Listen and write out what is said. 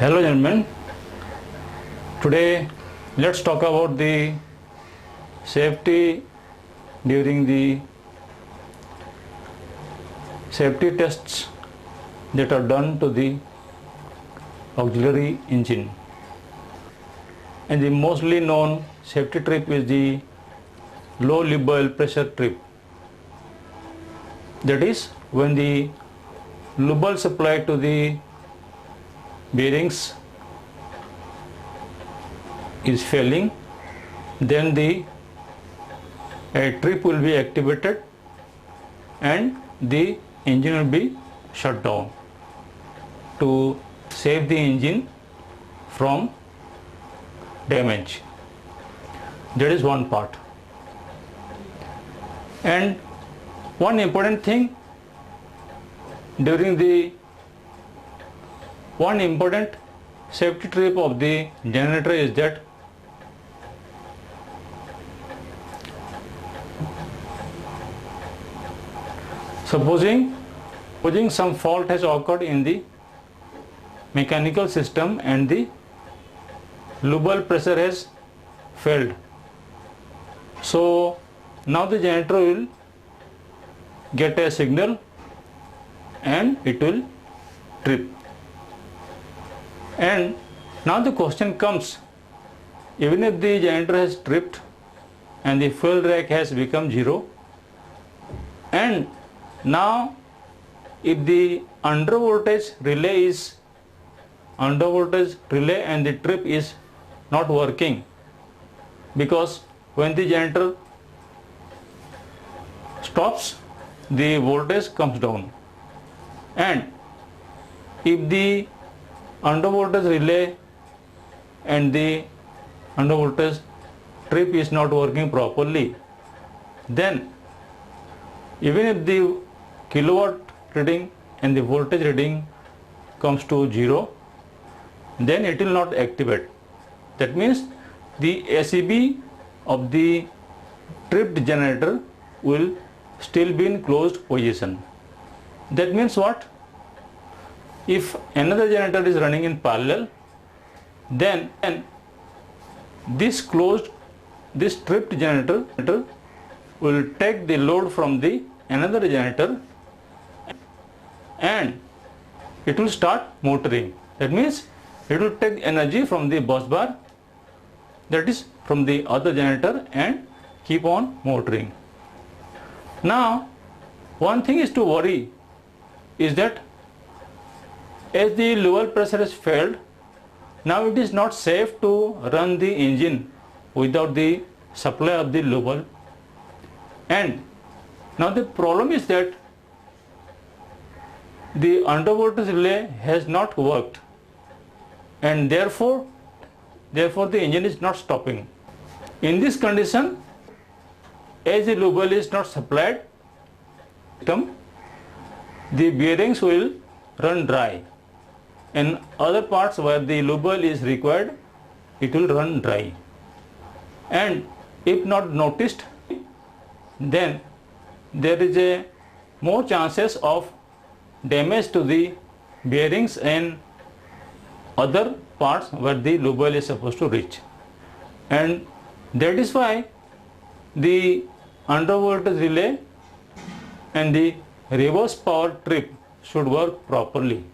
Hello gentlemen, today let's talk about the safety during the safety tests that are done to the auxiliary engine. And the mostly known safety trip is the low lube oil pressure trip. That is, when the lube oil supply to the bearings is failing, then a trip will be activated and the engine will be shut down to save the engine from damage. That is one part. And one important thing during the one important safety trip of the generator is that supposing some fault has occurred in the mechanical system and the lube oil pressure has failed. So now the generator will get a signal and it will trip. And now the question comes, even if the generator has tripped and the fuel rate has become 0, and now if the under voltage relay and the trip is not working, because when the generator stops, the voltage comes down, and if the under voltage relay and the under voltage trip is not working properly, then even if the kilowatt reading and the voltage reading comes to 0, then it will not activate. That means the ACB of the tripped generator will still be in closed position. That means what? If another generator is running in parallel, then this tripped generator will take the load from the another generator and it will start motoring. That means it will take energy from the bus bar, that is from the other generator, and keep on motoring. Now one thing is to worry is that as the lube oil pressure has failed, now it is not safe to run the engine without the supply of the lube oil. And now the problem is that the under voltage relay has not worked, and therefore the engine is not stopping. In this condition, as the lube oil is not supplied, the bearings will run dry, and other parts where the lube oil is required, it will run dry. And if not noticed, then there is a more chances of damage to the bearings and other parts where the lube oil is supposed to reach. And that is why the under voltage relay and the reverse power trip should work properly.